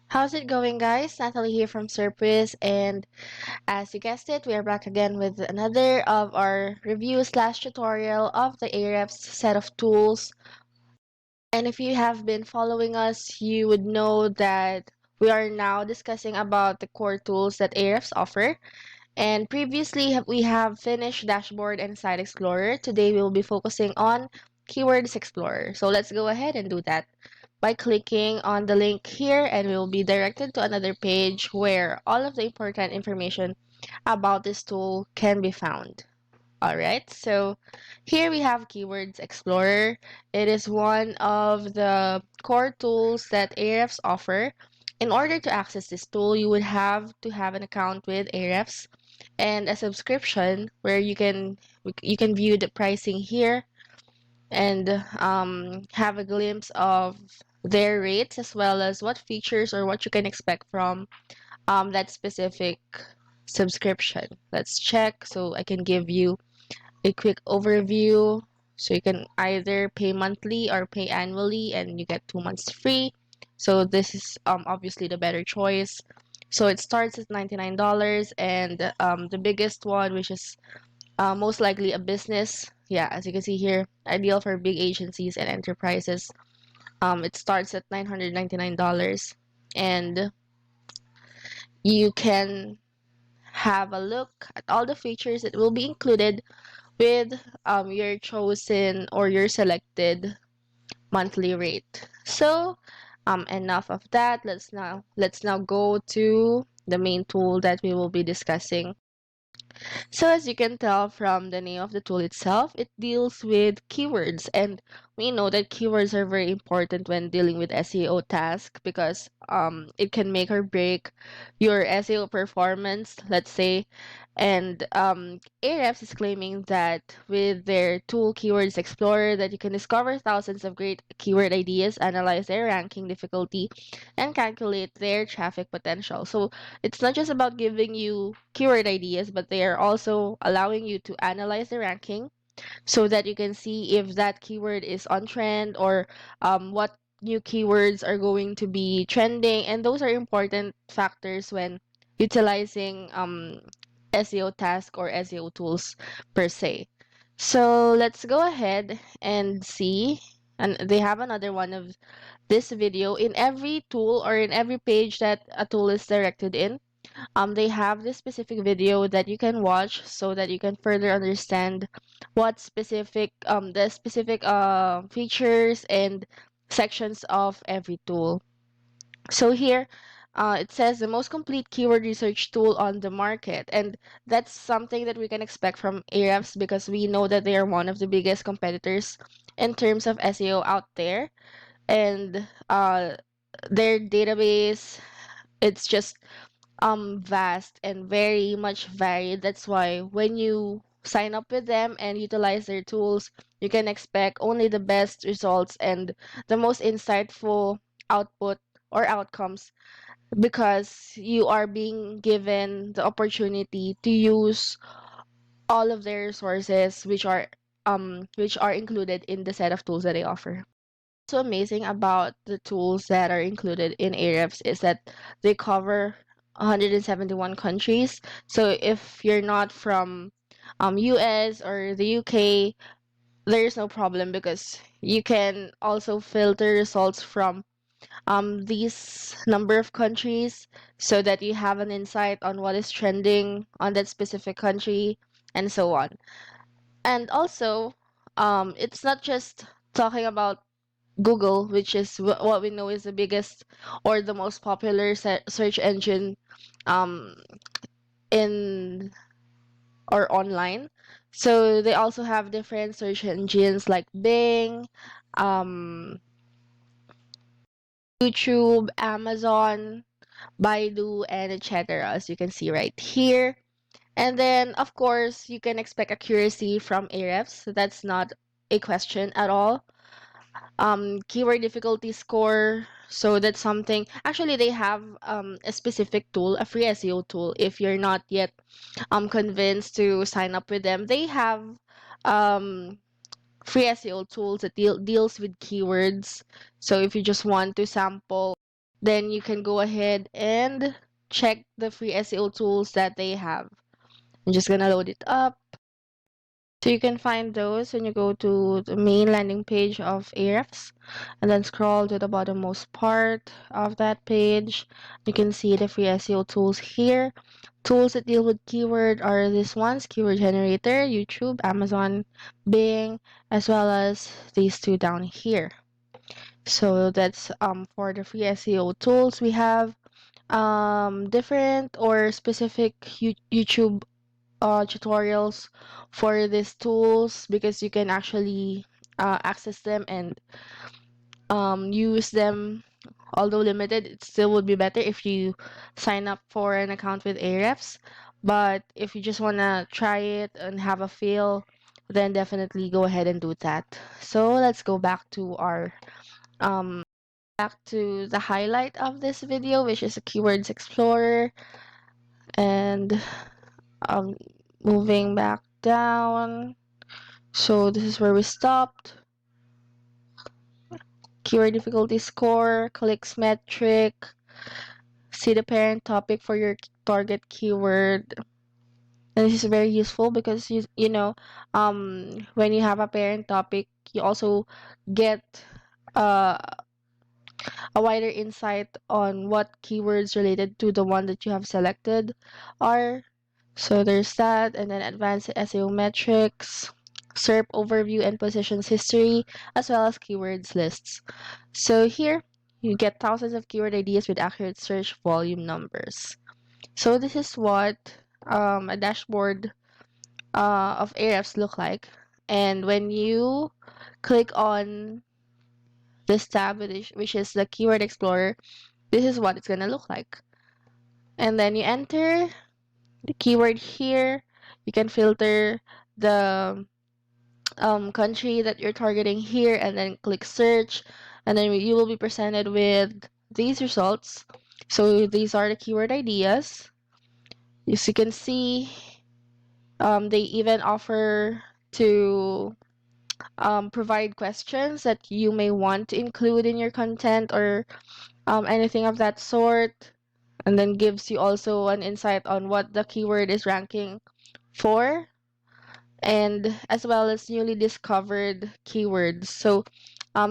How's it going, guys? Natalie here from Serpwizz, and as you guessed it, we are back again with another of our review slash tutorial of the Ahrefs set of tools. And if you have been following us, you would know that we are now discussing about the core tools that Ahrefs offer. And previously, we have finished Dashboard and Site Explorer. Today, we will be focusing on Keywords Explorer. So let's go ahead and do that by clicking on the link here, and we will be directed to another page where all of the important information about this tool can be found. Alright, so here we have Keywords Explorer. It is one of the core tools that Ahrefs offer. In order to access this tool, you would have to have an account with Ahrefs and a subscription where you can view the pricing here and have a glimpse of their rates as well as what features or what you can expect from that specific subscription. Let's check so I can give you a quick overview. So you can either pay monthly or pay annually and you get 2 months free. So this is obviously the better choice. So it starts at $99 and the biggest one, which is most likely a business. Yeah, as you can see here, ideal for big agencies and enterprises. It starts at $999 and you can have a look at all the features that will be included with your chosen or your selected monthly rate. So enough of that. Let's now go to the main tool that we will be discussing. So as you can tell from the name of the tool itself, it deals with keywords, and we know that keywords are very important when dealing with SEO tasks because it can make or break your SEO performance, let's say. And Ahrefs is claiming that with their tool Keywords Explorer that you can discover thousands of great keyword ideas, analyze their ranking difficulty, and calculate their traffic potential. So it's not just about giving you keyword ideas, but they are also allowing you to analyze the ranking so that you can see if that keyword is on trend or what new keywords are going to be trending. And those are important factors when utilizing SEO task or SEO tools per se. So let's go ahead and see. And they have another one of this video in every tool or in every page that a tool is directed in. They have this specific video that you can watch so that you can further understand what specific the specific features and sections of every tool. So here it says the most complete keyword research tool on the market, and that's something that we can expect from Ahrefs because we know that they are one of the biggest competitors in terms of SEO out there, and their database, it's just vast and very much varied. That's why when you sign up with them and utilize their tools, you can expect only the best results and the most insightful output or outcomes because you are being given the opportunity to use all of their resources which are included in the set of tools that they offer. So amazing about the tools that are included in Ahrefs is that they cover 171 countries. So if you're not from US or the UK, there's no problem because you can also filter results from these number of countries so that you have an insight on what is trending on that specific country and so on. And also, it's not just talking about Google, which is what we know is the biggest or the most popular search engine um, in or online. So they also have different search engines like Bing, um, YouTube, Amazon, Baidu, and etc. As you can see right here. And then, of course, you can expect accuracy from Ahrefs. So that's not a question at all. Keyword difficulty score. So that's something. Actually, they have a specific tool, a free SEO tool. If you're not yet convinced to sign up with them, they have um free SEO tools that deals with keywords. So if you just want to sample then you can go ahead and check the free SEO tools that they have. I'm just gonna load it up. So you can find those when you go to the main landing page of Ahrefs and then scroll to the bottommost part of that page. You can see the free SEO tools here. Tools that deal with keyword are these ones: Keyword Generator, YouTube, Amazon, Bing, as well as these two down here. So that's for the free SEO tools. We have different or specific YouTube tutorials for these tools, because you can actually access them and use them. Although limited, it still would be better if you sign up for an account with Ahrefs. But if you just want to try it and have a feel, then definitely go ahead and do that. So let's go back to our back to the highlight of this video, which is a Keywords Explorer. And um, moving back down. So this is where we stopped. Keyword difficulty score, clicks metric, see the parent topic for your target keyword. And this is very useful because when you have a parent topic, you also get uh, a wider insight on what keywords related to the one that you have selected are. So there's that, and then advanced SEO metrics, SERP overview and positions history, as well as keywords lists. So here, you get thousands of keyword ideas with accurate search volume numbers. So this is what a dashboard of Ahrefs look like. And when you click on this tab, which is the Keyword Explorer, this is what it's gonna look like. And then you enter the keyword here. You can filter the country that you're targeting here and then click search, and then you will be presented with these results. So these are the keyword ideas. As you can see, they even offer to provide questions that you may want to include in your content, or anything of that sort, and then gives you also an insight on what the keyword is ranking for, and as well as newly discovered keywords. So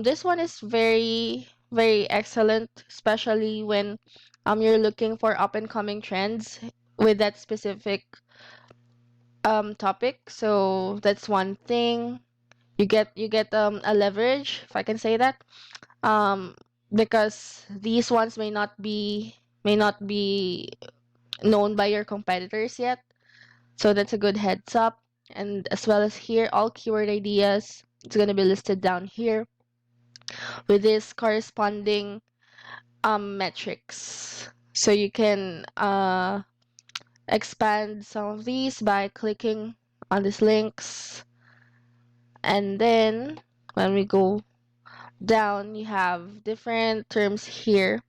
this one is very, very excellent, especially when you're looking for up and coming trends with that specific topic. So that's one thing. You get a leverage, if I can say that, um because these ones may not be known by your competitors yet. So that's a good heads up. And as well as here, all keyword ideas, it's going to be listed down here with this corresponding metrics. So you can expand some of these by clicking on these links. And then when we go down, you have different terms here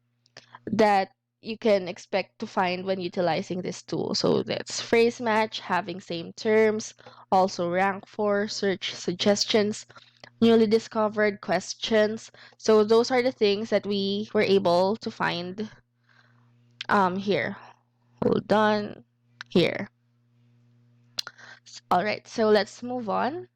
that you can expect to find when utilizing this tool. So that's phrase match, having same terms, also rank for, search suggestions, newly discovered questions. So those are the things that we were able to find here. Hold on, here. All right, so let's move on.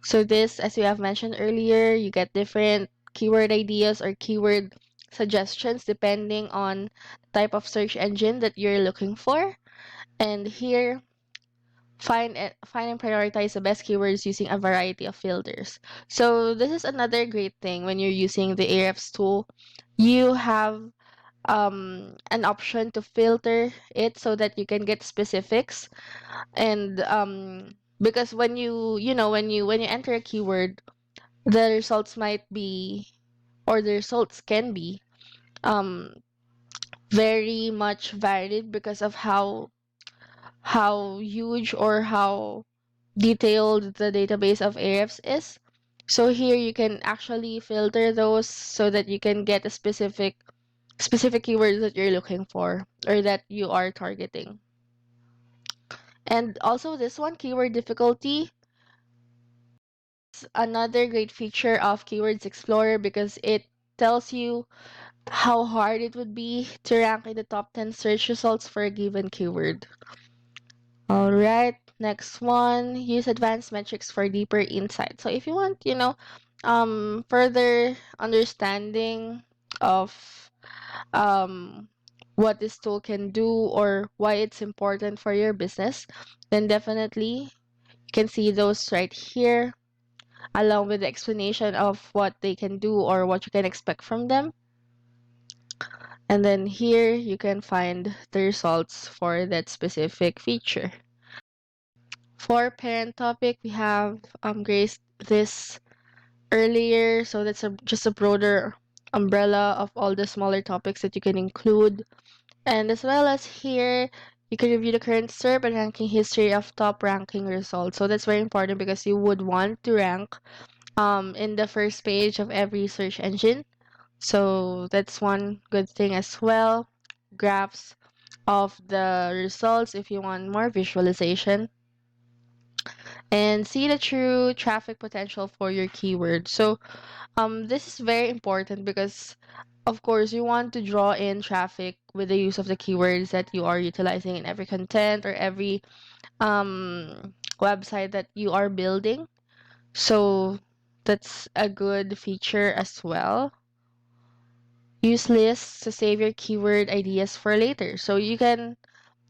So this, as we have mentioned earlier, you get different keyword ideas or keyword suggestions depending on the type of search engine that you're looking for. And here, find and prioritize the best keywords using a variety of filters. So this is another great thing when you're using the Ahrefs tool. You have an option to filter it so that you can get specifics. And because when you enter a keyword, the results might be, or the results can be um very much varied because of how huge or how detailed the database of Ahrefs is. So here you can actually filter those so that you can get a specific keywords that you're looking for or that you are targeting. And also this one, keyword difficulty, is another great feature of Keywords Explorer because it tells you how hard it would be to rank in the top 10 search results for a given keyword. All right, next one, use advanced metrics for deeper insight. So if you want, further understanding of um, what this tool can do or why it's important for your business, then definitely you can see those right here, along with the explanation of what they can do or what you can expect from them. And then here you can find the results for that specific feature. For parent topic, we have graced this earlier, so that's just a broader umbrella of all the smaller topics that you can include. And as well as here, you can review the current SERP and ranking history of top ranking results. So that's very important because you would want to rank in the first page of every search engine. So that's one good thing as well. Graphs of the results if you want more visualization. And see the true traffic potential for your keyword. So this is very important because of course you want to draw in traffic with the use of the keywords that you are utilizing in every content or every website that you are building. So that's a good feature as well. Use lists to save your keyword ideas for later. So you can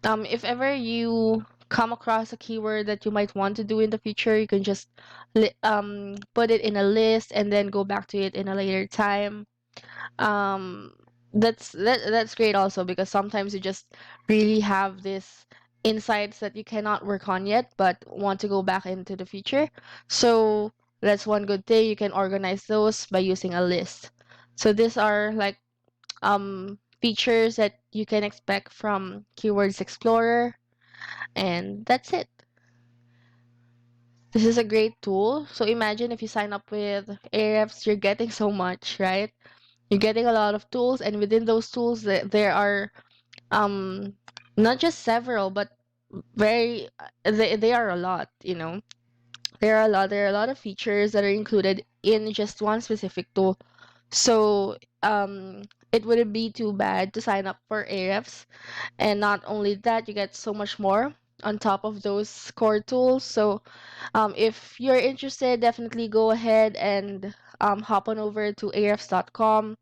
if ever you come across a keyword that you might want to do in the future, you can just put it in a list and then go back to it in a later time. um that's great also because sometimes you just really have this insights that you cannot work on yet but want to go back into the future. So that's one good thing, you can organize those by using a list. So these are like features that you can expect from Keywords Explorer, and that's it. This is a great tool. So imagine if you sign up with Ahrefs, you're getting so much, right? You're getting a lot of tools, and within those tools, there are um not just several, but very they are a lot. There are a lot of features that are included in just one specific tool. So it wouldn't be too bad to sign up for Ahrefs, and not only that, you get so much more on top of those core tools. So if you're interested, definitely go ahead and hop on over to ahrefs.com.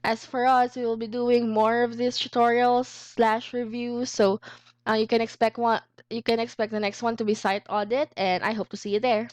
As for us, we will be doing more of these tutorials slash reviews. So you can expect the next one to be site audit, and I hope to see you there.